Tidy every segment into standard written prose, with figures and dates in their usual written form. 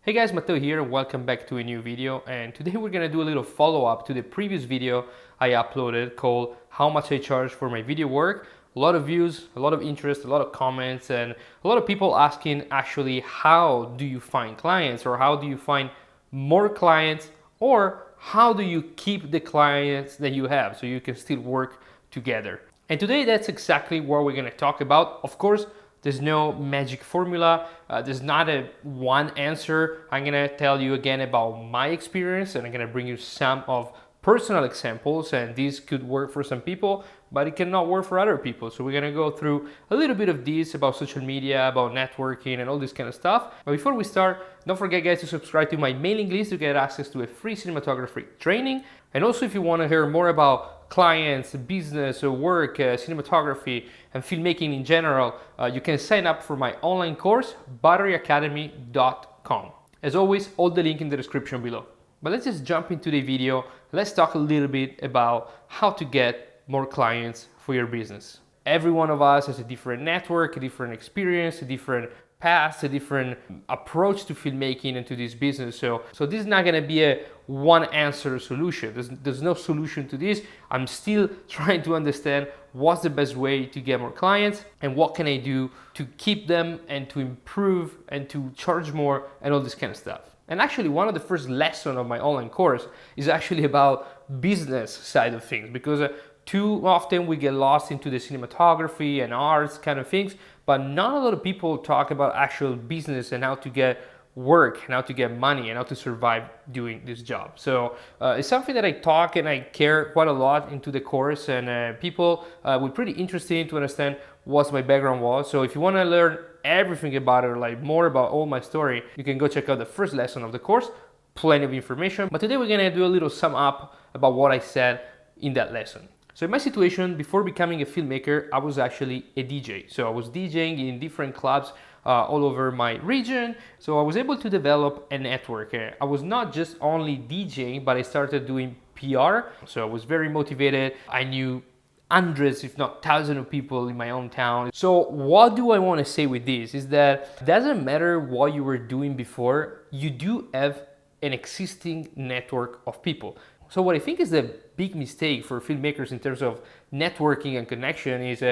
Hey guys, Matteo here and welcome back to a new video, and today we're gonna do a little follow-up to the previous video I uploaded called How Much I Charge for My Video Work. A lot of views, a lot of interest, a lot of comments, and a lot of people asking actually how do you find clients, or how do you find more clients, or how do you keep the clients that you have so you can still work together. And today that's exactly what we're gonna talk about. Of course, there's no magic formula. There's not a one answer. I'm gonna tell you again about my experience, and I'm gonna bring you some of personal examples, and these could work for some people, but it cannot work for other people. So we're gonna go through a little bit of this about social media, about networking, and all this kind of stuff. But before we start, don't forget guys to subscribe to my mailing list to get access to a free cinematography training. And also if you wanna hear more about clients, business, work, cinematography, and filmmaking in general, you can sign up for my online course, batteryacademy.com. As always, all the link in the description below. But let's just jump into the video. Let's talk a little bit about how to get more clients for your business. Every one of us has a different network, a different experience, a different past, a different approach to filmmaking and to this business. So this is not gonna be a one answer solution. There's no solution to this. I'm still trying to understand what's the best way to get more clients and what can I do to keep them and to improve and to charge more and all this kind of stuff. And actually one of the first lessons of my online course is actually about business side of things, because too often we get lost into the cinematography and arts kind of things, but not a lot of people talk about actual business and how to get work and how to get money and how to survive doing this job. So it's something that I talk and I care quite a lot into the course, and people were pretty interested to understand what my background was. So if you want to learn everything about it, or like more about all my story, you can go check out the first lesson of the course. Plenty of information. But today we're gonna do a little sum up about what I said in that lesson. So in my situation, before becoming a filmmaker, I was actually a DJ. So I was DJing in different clubs all over my region. So I was able to develop a network. I was not just only DJing, but I started doing PR. So I was very motivated. I knew hundreds, if not thousands of people in my own town. So what do I want to say with this is that it doesn't matter what you were doing before, you do have an existing network of people. So what I think is a big mistake for filmmakers in terms of networking and connection is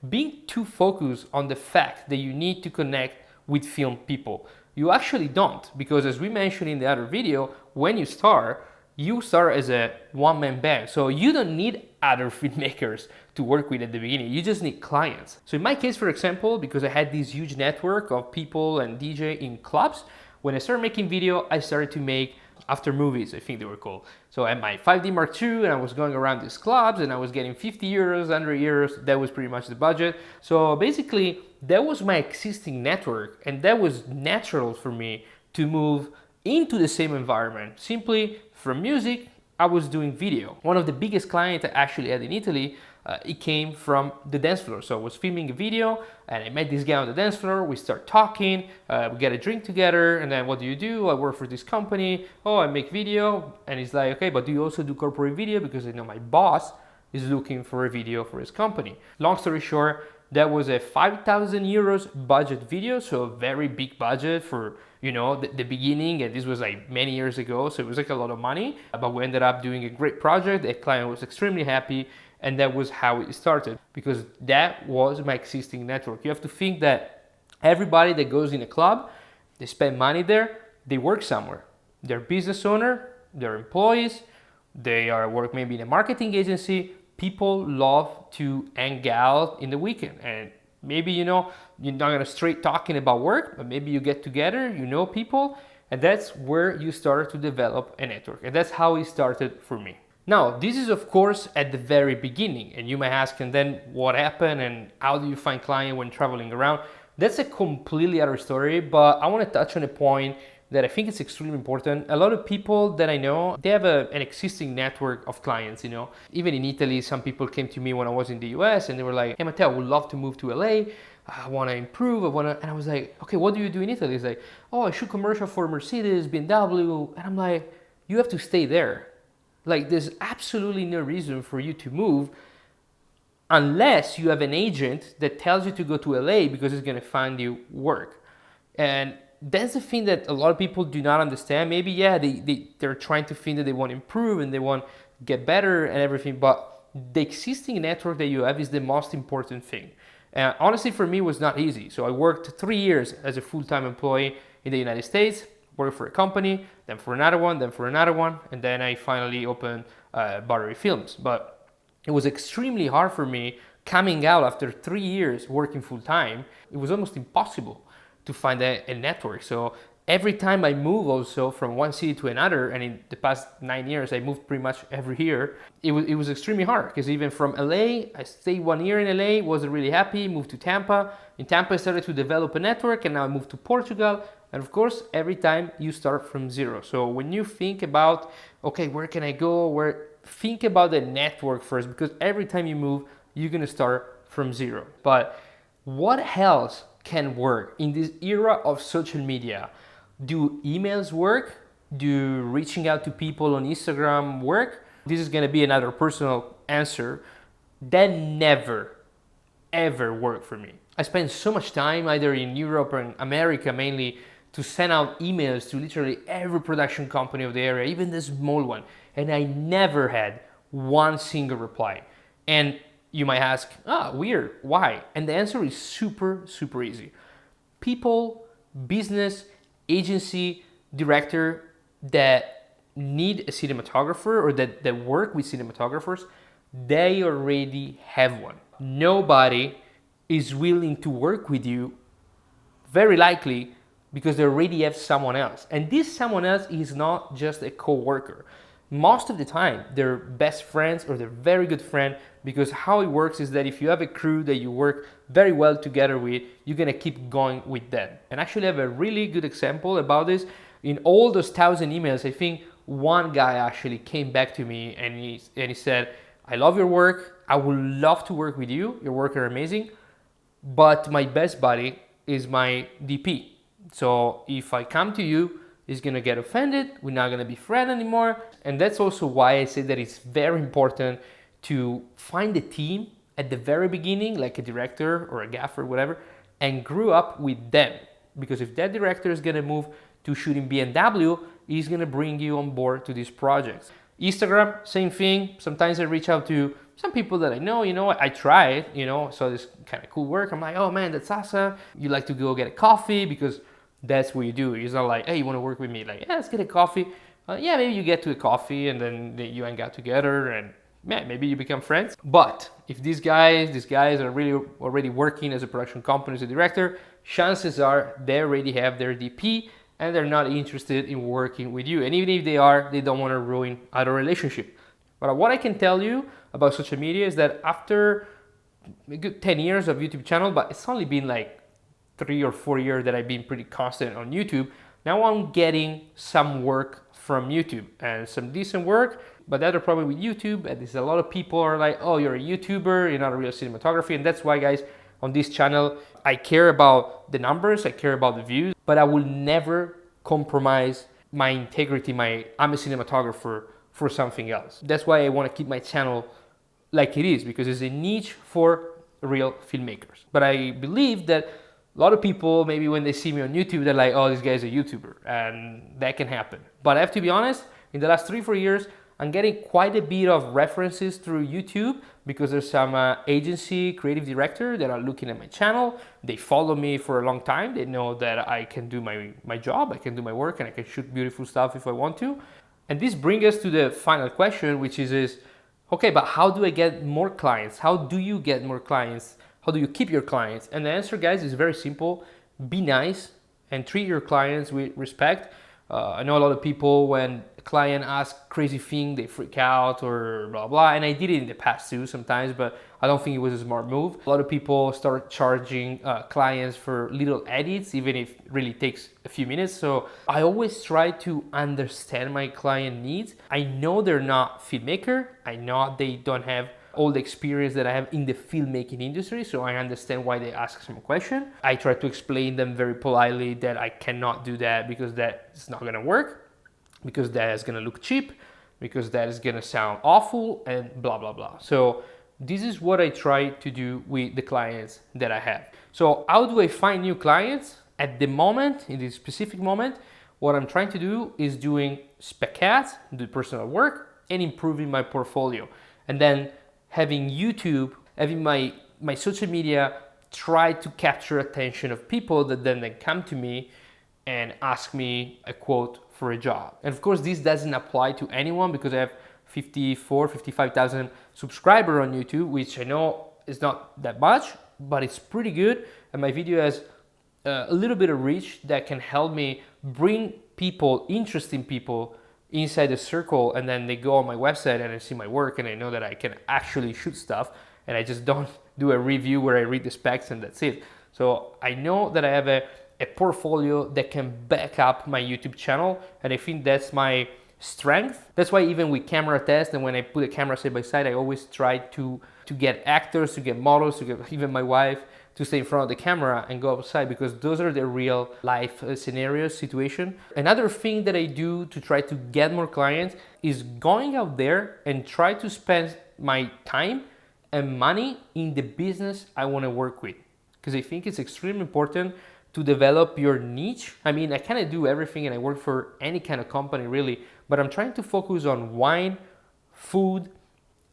being too focused on the fact that you need to connect with film people. You actually don't, because as we mentioned in the other video, when you start as a one-man band. So you don't need other filmmakers to work with at the beginning. You just need clients. So in my case, for example, because I had this huge network of people and DJ in clubs, when I started making video, I started to make after movies, I think they were called. So I had my 5D Mark II and I was going around these clubs and I was getting 50 euros, 100 euros. That was pretty much the budget. So basically that was my existing network, and that was natural for me to move into the same environment. Simply from music, I was doing video. One of the biggest clients I actually had in Italy, it came from the dance floor. So I was filming a video and I met this guy on the dance floor. We start talking, we get a drink together, and then what do? I work for this company. Oh, I make video. And he's like, okay, but do you also do corporate video? Because I know my boss is looking for a video for his company. Long story short, that was a 5,000 euros budget video. So a very big budget for, you know, the beginning, and this was like many years ago. So it was like a lot of money, but we ended up doing a great project. The client was extremely happy. And that was how it started, because that was my existing network. You have to think that everybody that goes in a club, they spend money there, they work somewhere. They're business owner, they're employees, they are work maybe in a marketing agency. People love to hang out in the weekend, and maybe, you know, you're not gonna straight talking about work, but maybe you get together, you know people, and that's where you start to develop a network. And that's how it started for me. Now, this is of course at the very beginning, and you might ask, and then what happened and how do you find client when traveling around? That's a completely other story, but I want to touch on a point that I think is extremely important. A lot of people that I know, they have an existing network of clients, you know. Even in Italy, some people came to me when I was in the US and they were like, hey Matteo, I would love to move to LA. I want to improve, and I was like, okay, what do you do in Italy? He's like, oh, I shoot commercial for Mercedes, BMW. And I'm like, you have to stay there. Like, there's absolutely no reason for you to move unless you have an agent that tells you to go to LA because it's going to find you work. And that's the thing that a lot of people do not understand. Maybe, yeah, they're trying to think that they want to improve and they want to get better and everything, but the existing network that you have is the most important thing. Honestly, for me, it was not easy. So I worked 3 years as a full-time employee in the United States, worked for a company, then for another one, and then I finally opened Broderick Films. But it was extremely hard for me coming out after 3 years working full-time. It was almost impossible to find a network. So every time I move also from one city to another, and in the past 9 years, I moved pretty much every year, it was extremely hard, because even from LA, I stayed 1 year in LA, wasn't really happy, moved to Tampa. In Tampa, I started to develop a network, and now I moved to Portugal. And of course, every time you start from zero. So when you think about, okay, where can I go? Think about the network first, because every time you move, you're gonna start from zero. But what else can work in this era of social media? Do emails work? Do reaching out to people on Instagram work? This is gonna be another personal answer. That never, ever worked for me. I spent so much time either in Europe or in America mainly to send out emails to literally every production company of the area, even the small one, and I never had one single reply. And you might ask, weird, why? And the answer is super, super easy. People, business, agency, director that need a cinematographer or that work with cinematographers, they already have one. Nobody is willing to work with you, very likely, because they already have someone else. And this someone else is not just a co-worker. Most of the time, they're best friends or they're very good friend, because how it works is that if you have a crew that you work very well together with, you're gonna keep going with them. And actually I have a really good example about this. In all those 1,000 emails, I think one guy actually came back to me and he said, I love your work, I would love to work with you, your work are amazing, but my best buddy is my DP. So if I come to you, he's gonna get offended, we're not gonna be friends anymore. And that's also why I say that it's very important to find a team at the very beginning, like a director or a gaffer, whatever, and grew up with them. Because if that director is gonna move to shooting BMW, he's gonna bring you on board to these projects. Instagram, same thing. Sometimes I reach out to some people that I know, I try it, so this kind of cool work. I'm like, oh man, that's awesome. You like to go get a coffee, because that's what you do. It's not like, hey, you want to work with me? Like, yeah, let's get a coffee. Yeah, maybe you get to a coffee and then you hang out together and yeah, maybe you become friends. But if these guys are really already working as a production company, as a director, chances are they already have their DP and they're not interested in working with you. And even if they are, they don't want to ruin our relationship. But what I can tell you about social media is that after a good 10 years of YouTube channel, but it's only been like 3 or 4 years that I've been pretty constant on YouTube, now I'm getting some work from YouTube and some decent work. But the other problem with YouTube is a lot of people are like, oh, you're a YouTuber, you're not a real cinematographer. And that's why, guys, on this channel, I care about the numbers, I care about the views, but I will never compromise my integrity, I'm a cinematographer, for something else. That's why I want to keep my channel like it is, because it's a niche for real filmmakers. But I believe that a lot of people, maybe when they see me on YouTube, they're like, oh, this guy's a YouTuber, and that can happen. But I have to be honest, in the last 3-4 years, I'm getting quite a bit of references through YouTube, because there's some agency creative director that are looking at my channel. They follow me for a long time. They know that I can do my job, I can do my work, and I can shoot beautiful stuff if I want to. And this brings us to the final question, which is okay, but how do I get more clients? How do you get more clients? How do you keep your clients? And the answer, guys, is very simple. Be nice and treat your clients with respect. I know a lot of people, when a client asks crazy thing, they freak out or blah, blah. And I did it in the past too sometimes, but I don't think it was a smart move. A lot of people start charging clients for little edits, even if it really takes a few minutes. So I always try to understand my client needs. I know they're not filmmaker. I know they don't have all the experience that I have in the filmmaking industry, so I understand why they ask some question. I try to explain them very politely that I cannot do that because that is not gonna work, because that is gonna look cheap, because that is gonna sound awful, and blah, blah, blah. So this is what I try to do with the clients that I have. So how do I find new clients? At the moment, in this specific moment, what I'm trying to do is doing spec ads, do personal work, and improving my portfolio. And then having YouTube, having my social media try to capture attention of people that then they come to me and ask me a quote for a job. And of course, this doesn't apply to anyone because I have 55,000 subscribers on YouTube, which I know is not that much, but it's pretty good. And my video has a little bit of reach that can help me bring people, interesting people inside the circle, and then they go on my website and I see my work and I know that I can actually shoot stuff and I just don't do a review where I read the specs and that's it. So I know that I have a portfolio that can back up my YouTube channel, and I think that's my strength. That's why even with camera tests and when I put a camera side by side, I always try to get actors, to get models, to get even my wife to stay in front of the camera and go outside, because those are the real life scenarios, situation. Another thing that I do to try to get more clients is going out there and try to spend my time and money in the business I want to work with, because I think it's extremely important to develop your niche. I mean, I kind of do everything and I work for any kind of company really, but I'm trying to focus on wine, food,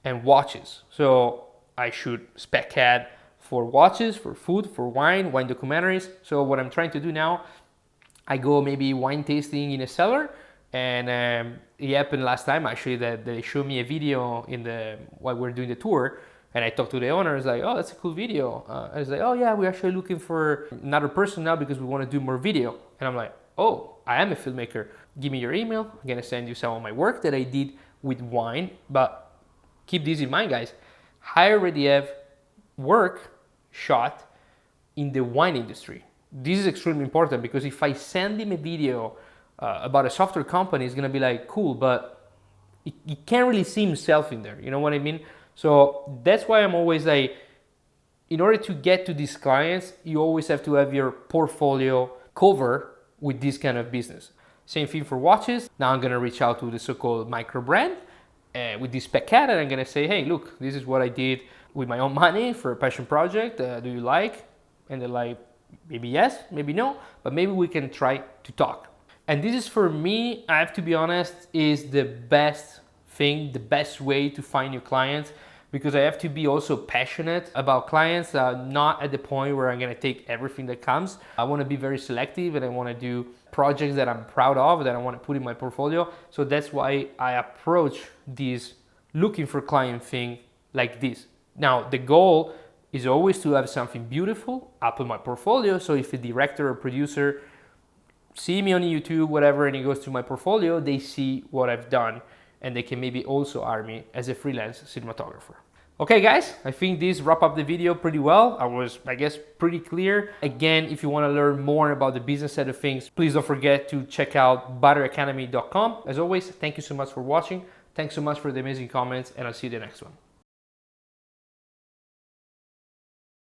and watches. So I shoot spec ad for watches, for food, for wine documentaries. So what I'm trying to do now, I go maybe wine tasting in a cellar, and it happened last time actually that they showed me a video while we're doing the tour, and I talked to the owner. It's like, oh, that's a cool video. I was like, oh yeah, we're actually looking for another person now because we want to do more video. And I'm like, oh, I am a filmmaker. Give me your email. I'm gonna send you some of my work that I did with wine. But keep this in mind, guys. I already have work shot in the wine industry. This is extremely important because if I send him a video about a software company, it's gonna be like, cool, but he can't really see himself in there. You know what I mean? So that's why I'm always like, in order to get to these clients, you always have to have your portfolio cover with this kind of business. Same thing for watches. Now I'm gonna reach out to the so-called micro brand with this spec ad, and I'm gonna say, hey, look, this is what I did with my own money for a passion project. Do you like? And they're like, maybe yes, maybe no, but maybe we can try to talk. And this is, for me, I have to be honest, is the best thing, the best way to find new clients, because I have to be also passionate about clients, not at the point where I'm gonna take everything that comes. I wanna be very selective, and I wanna do projects that I'm proud of, that I wanna put in my portfolio. So that's why I approach this looking for client thing like this. Now, the goal is always to have something beautiful up in my portfolio. So if a director or producer see me on YouTube, whatever, and he goes to my portfolio, they see what I've done, and they can maybe also hire me as a freelance cinematographer. Okay guys, I think this wrap up the video pretty well. I was, I guess, pretty clear. Again, if you want to learn more about the business side of things, please don't forget to check out butteracademy.com. As always, thank you so much for watching. Thanks so much for the amazing comments, and I'll see you in the next one.